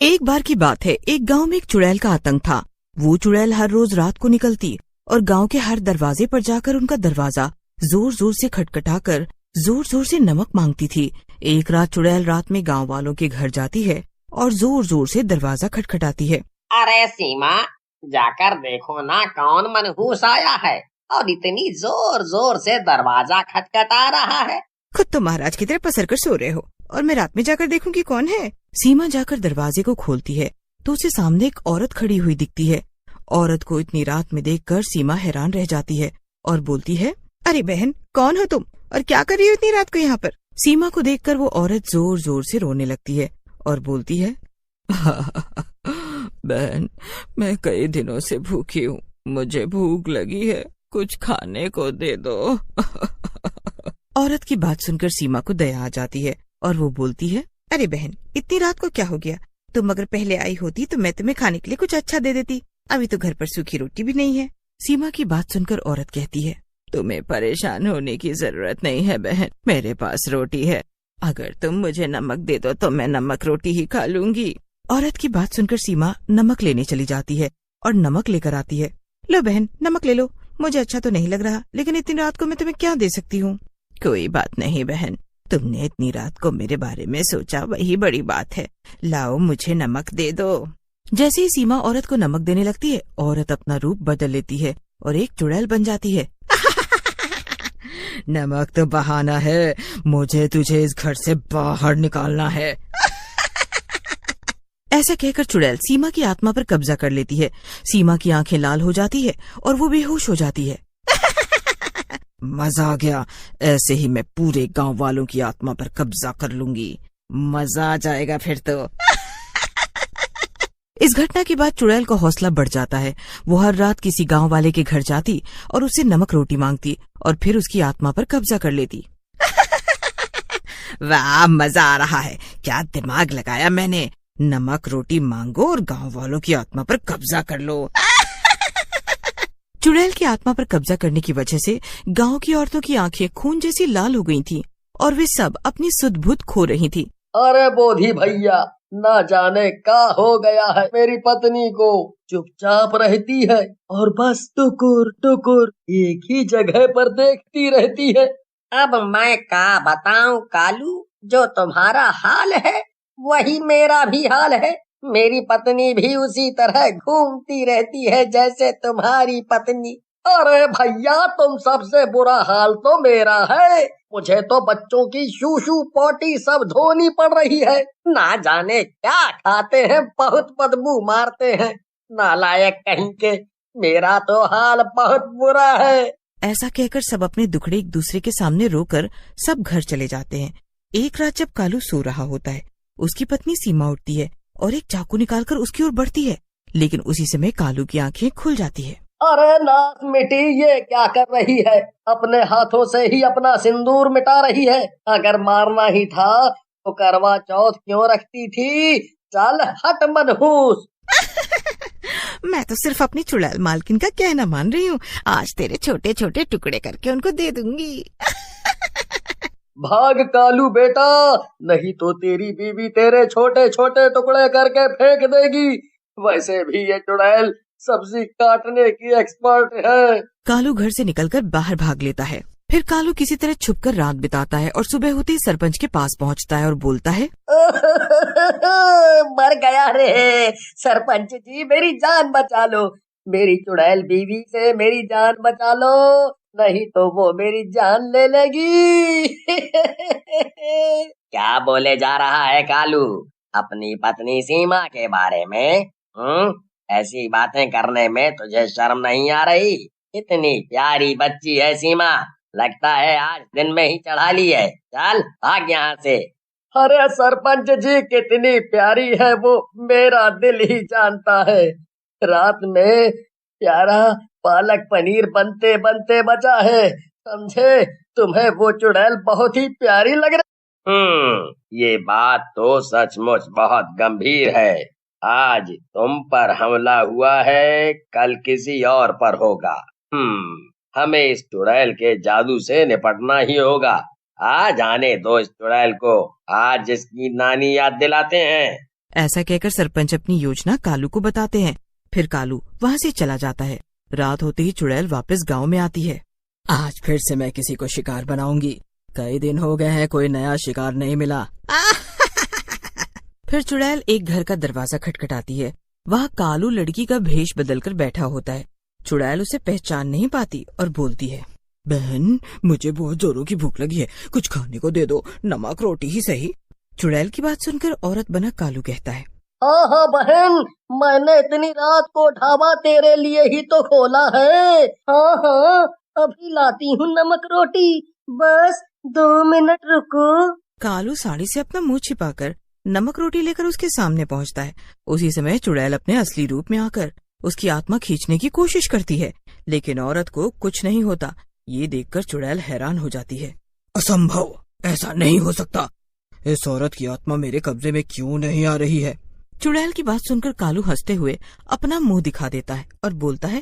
एक बार की बात है, एक गांव में एक चुड़ैल का आतंक था। वो चुड़ैल हर रोज रात को निकलती और गांव के हर दरवाजे पर जाकर उनका दरवाजा जोर जोर से खटखटाकर जोर जोर से नमक मांगती थी। एक रात चुड़ैल रात में गांव वालों के घर जाती है और जोर जोर से दरवाजा खटखटाती है। अरे सीमा, जाकर देखो ना कौन मनहूस आया है और इतनी जोर जोर से दरवाजा खटखटा रहा है। खुद तो महाराज की तरह पसर कर सो रहे हो और मैं रात में जाकर देखूं कि कौन है। सीमा जाकर दरवाजे को खोलती है तो उसे सामने एक औरत खड़ी हुई दिखती है। औरत को इतनी रात में देखकर सीमा हैरान रह जाती है और बोलती है, अरे बहन, कौन हो तुम और क्या कर रही हो इतनी रात को यहाँ पर? सीमा को देखकर वो औरत जोर जोर से रोने लगती है और बोलती है, बहन, मैं कई दिनों से भूखी हूँ, मुझे भूख लगी है, कुछ खाने को दे दो। औरत की बात सुनकर सीमा को दया आ जाती है और वो बोलती है, अरे बहन, इतनी रात को क्या हो गया? तुम अगर पहले आई होती तो मैं तुम्हें खाने के लिए कुछ अच्छा दे देती। अभी तो घर पर सूखी रोटी भी नहीं है। सीमा की बात सुनकर औरत कहती है, तुम्हें परेशान होने की जरूरत नहीं है बहन, मेरे पास रोटी है। अगर तुम मुझे नमक दे दो तो मैं नमक रोटी ही खा लूंगी। औरत की बात सुनकर सीमा नमक लेने चली जाती है और नमक लेकर आती है। लो बहन, नमक ले लो, मुझे अच्छा तो नहीं लग रहा, लेकिन इतनी रात को मैं तुम्हें क्या दे सकती हूँ? कोई बात नहीं बहन, तुमने इतनी रात को मेरे बारे में सोचा, वही बड़ी बात है। लाओ, मुझे नमक दे दो। जैसे ही सीमा औरत को नमक देने लगती है, औरत अपना रूप बदल लेती है और एक चुड़ैल बन जाती है। नमक तो बहाना है, मुझे तुझे इस घर से बाहर निकालना है। ऐसा कहकर चुड़ैल सीमा की आत्मा पर कब्जा कर लेती है। सीमा की आंखें लाल हो जाती है और वो बेहोश हो जाती है। मजा आ गया, ऐसे ही मैं पूरे गांव वालों की आत्मा पर कब्जा कर लूंगी, मजा आ जाएगा फिर तो। इस घटना के बाद चुड़ैल का हौसला बढ़ जाता है। वो हर रात किसी गांव वाले के घर जाती और उससे नमक रोटी मांगती और फिर उसकी आत्मा पर कब्जा कर लेती। वाह, मजा आ रहा है, क्या दिमाग लगाया मैंने। नमक रोटी मांगो और गांव वालों की आत्मा पर कब्जा कर लो। चुड़ैल की आत्मा पर कब्जा करने की वजह से गांव की औरतों की आंखें खून जैसी लाल हो गई थीं और वे सब अपनी सुध बुध खो रही थीं। अरे बोधी भैया, ना जाने क्या हो गया है मेरी पत्नी को, चुपचाप रहती है और बस टुकुर टुकुर एक ही जगह पर देखती रहती है। अब मैं क्या बताऊं कालू, जो तुम्हारा हाल है वही मेरा भी हाल है। मेरी पत्नी भी उसी तरह घूमती रहती है जैसे तुम्हारी पत्नी। अरे भैया, तुम सबसे बुरा हाल तो मेरा है। मुझे तो बच्चों की शूशू पोटी सब धोनी पड़ रही है। ना जाने क्या खाते हैं, बहुत बदबू मारते हैं, नालायक कहीं के। मेरा तो हाल बहुत बुरा है। ऐसा कहकर सब अपने दुखड़े एक दूसरे के सामने रोकर सब घर चले जाते हैं। एक रात जब कालू सो रहा होता है, उसकी पत्नी सीमा उठती है और एक चाकू निकालकर उसकी ओर बढ़ती है, लेकिन उसी समय कालू की आंखें खुल जाती है। अरे नाक मिटी, ये क्या कर रही है? अपने हाथों से ही अपना सिंदूर मिटा रही है। अगर मारना ही था तो करवा चौथ क्यों रखती थी? चल हट मनहूस। मैं तो सिर्फ अपनी चुड़ैल मालकिन का कहना मान रही हूँ। आज तेरे छोटे छोटे टुकड़े करके उनको दे दूंगी। भाग कालू बेटा, नहीं तो तेरी बीवी तेरे छोटे छोटे टुकड़े करके फेंक देगी। वैसे भी ये चुड़ैल सब्जी काटने की एक्सपर्ट है। कालू घर से निकलकर बाहर भाग लेता है। फिर कालू किसी तरह छुपकर रात बिताता है और सुबह होते ही सरपंच के पास पहुंचता है और बोलता है, मर गया रे सरपंच जी, मेरी जान बचा लो। मेरी चुड़ैल बीवी से मेरी जान बचा लो, नहीं तो वो मेरी जान ले लेगी। क्या बोले जा रहा है कालू अपनी पत्नी सीमा के बारे में? ऐसी बातें करने में तुझे शर्म नहीं आ रही? इतनी प्यारी बच्ची है सीमा, लगता है आज दिन में ही चढ़ा ली है। चल भाग यहाँ से। अरे सरपंच जी, कितनी प्यारी है वो मेरा दिल ही जानता है। रात में प्यारा पालक पनीर बनते बनते बचा है, समझे? तुम्हें वो चुड़ैल बहुत ही प्यारी लग रही। ये बात तो सचमुच बहुत गंभीर है। आज तुम पर हमला हुआ है, कल किसी और पर होगा। हमें इस चुड़ैल के जादू से निपटना ही होगा। आज आने दो इस चुड़ैल को, आज इसकी नानी याद दिलाते हैं। ऐसा कहकर सरपंच अपनी योजना कालू को बताते हैं। फिर कालू वहाँ से चला जाता है। रात होते ही चुड़ैल वापस गांव में आती है। आज फिर से मैं किसी को शिकार बनाऊंगी। कई दिन हो गए हैं कोई नया शिकार नहीं मिला। फिर चुड़ैल एक घर का दरवाजा खटखटाती है। वहाँ कालू लड़की का भेष बदलकर बैठा होता है। चुड़ैल उसे पहचान नहीं पाती और बोलती है, बहन, मुझे बहुत जोरों की भूख लगी है, कुछ खाने को दे दो, नमक रोटी ही सही। चुड़ैल की बात सुनकर औरत बना कालू कहता है, हाँ हाँ बहन, मैंने इतनी रात को ढाबा तेरे लिए ही तो खोला है। हाँ हाँ, अभी लाती हूँ नमक रोटी, बस 2 मिनट रुको। कालू साड़ी से अपना मुंह छिपाकर नमक रोटी लेकर उसके सामने पहुंचता है। उसी समय चुड़ैल अपने असली रूप में आकर उसकी आत्मा खींचने की कोशिश करती है, लेकिन औरत को कुछ नहीं होता। ये देखकर चुड़ैल हैरान हो जाती है। असंभव, ऐसा नहीं हो सकता। इस औरत की आत्मा मेरे कब्जे में क्यों नहीं आ रही है? चुड़ैल की बात सुनकर कालू हंसते हुए अपना मुंह दिखा देता है और बोलता है,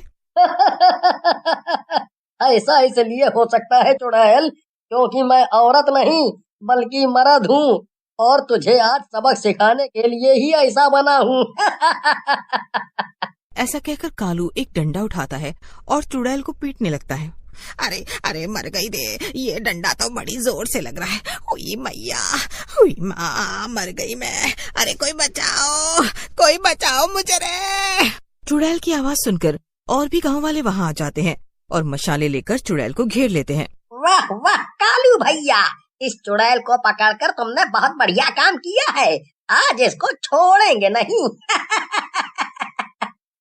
ऐसा इसलिए हो सकता है चुड़ैल, क्योंकि मैं औरत नहीं बल्कि मर्द हूँ, और तुझे आज सबक सिखाने के लिए ही ऐसा बना हूँ। ऐसा कहकर कालू एक डंडा उठाता है और चुड़ैल को पीटने लगता है। अरे अरे मर गई रे, ये डंडा तो बड़ी जोर से लग रहा है। हुई मैया, हुई माँ, मर गई मैं। अरे कोई बचाओ मुझे रे। चुड़ैल की आवाज सुनकर और भी गांव वाले वहाँ आ जाते हैं और मशाले लेकर चुड़ैल को घेर लेते हैं। वाह वाह कालू भैया, इस चुड़ैल को पकड़कर तुमने बहुत बढ़िया काम किया है। आज इसको छोड़ेंगे नहीं।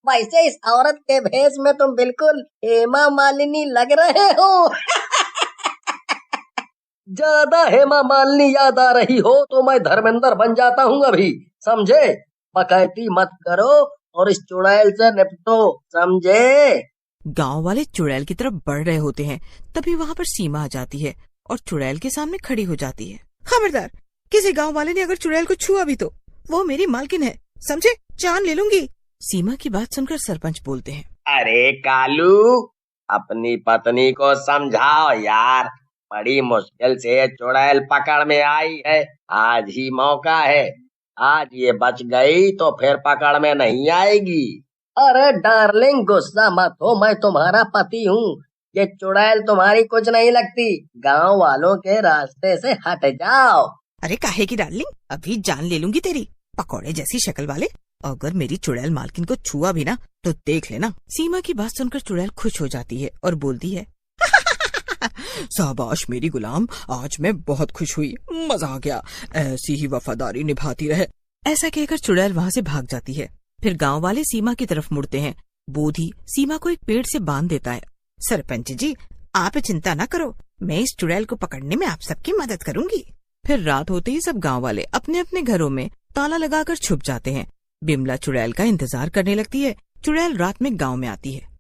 वैसे इस औरत के भेष में तुम बिल्कुल हेमा मालिनी लग रहे हो। ज्यादा हेमा मालिनी याद आ रही हो तो मैं धर्मेंद्र बन जाता हूँ अभी, समझे? पकैती मत करो और इस चुड़ैल से निपटो, समझे? गांव वाले चुड़ैल की तरफ बढ़ रहे होते हैं, तभी वहाँ पर सीमा आ जाती है और चुड़ैल के सामने खड़ी हो जाती है। खबरदार, किसी गांव वाले ने अगर चुड़ैल को छुआ भी तो वो मेरी मालकिन है, समझे? जान ले लूंगी। सीमा की बात सुनकर सरपंच बोलते हैं, अरे कालू, अपनी पत्नी को समझाओ यार, बड़ी मुश्किल से ये चुड़ैल पकड़ में आई है। आज ही मौका है, आज ये बच गई तो फिर पकड़ में नहीं आएगी। अरे डार्लिंग, गुस्सा मत हो, मैं तुम्हारा पति हूँ। ये चुड़ैल तुम्हारी कुछ नहीं लगती। गांव वालों के रास्ते से हट जाओ। अरे काहे की डार्लिंग, अभी जान ले लूंगी तेरी, पकौड़े जैसी शक्ल वाले। अगर मेरी चुड़ैल मालकिन को छुआ भी ना तो देख लेना। सीमा की बात सुनकर चुड़ैल खुश हो जाती है और बोलती है, शाबाश मेरी गुलाम, आज मैं बहुत खुश हुई, मजा आ गया। ऐसी ही वफादारी निभाती रहे। ऐसा कहकर चुड़ैल वहाँ से भाग जाती है। फिर गांव वाले सीमा की तरफ मुड़ते हैं। बोधी सीमा को एक पेड़ से बांध देता है। सरपंच जी, आप चिंता न करो, मैं इस चुड़ैल को पकड़ने में आप सबकी मदद करूंगी। फिर रात होते ही सब गांव वाले अपने अपने घरों में ताला लगाकर छुप जाते हैं। बिमला चुड़ैल का इंतजार करने लगती है। चुड़ैल रात में गांव में आती है।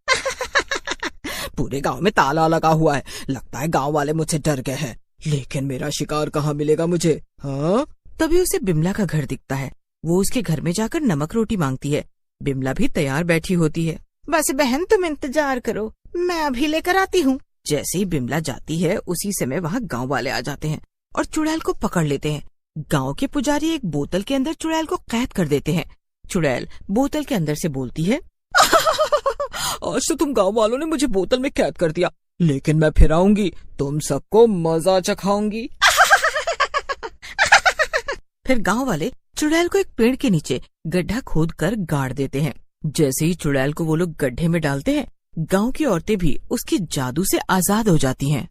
पूरे गांव में ताला लगा हुआ है, लगता है गांव वाले मुझसे डर गए हैं। लेकिन मेरा शिकार कहाँ मिलेगा मुझे? हाँ? तभी उसे बिमला का घर दिखता है। वो उसके घर में जाकर नमक रोटी मांगती है। बिमला भी तैयार बैठी होती है। बस बहन, तुम इंतजार करो, मैं अभी लेकर आती हूँ। जैसे ही बिमला जाती है उसी समय वहाँ गांव वाले आ जाते हैं और चुड़ैल को पकड़ लेते हैं। गांव के पुजारी एक बोतल के अंदर चुड़ैल को कैद कर देते हैं। चुड़ैल बोतल के अंदर से बोलती है, आज तो तुम गांव वालों ने मुझे बोतल में कैद कर दिया, लेकिन मैं फिर आऊंगी, तुम सबको मजा चखाऊंगी। फिर गांव वाले चुड़ैल को एक पेड़ के नीचे गड्ढा खोद कर गाड़ देते हैं। जैसे ही चुड़ैल को वो लोग गड्ढे में डालते हैं, गांव की औरतें भी उसके जादू से आजाद हो जाती हैं।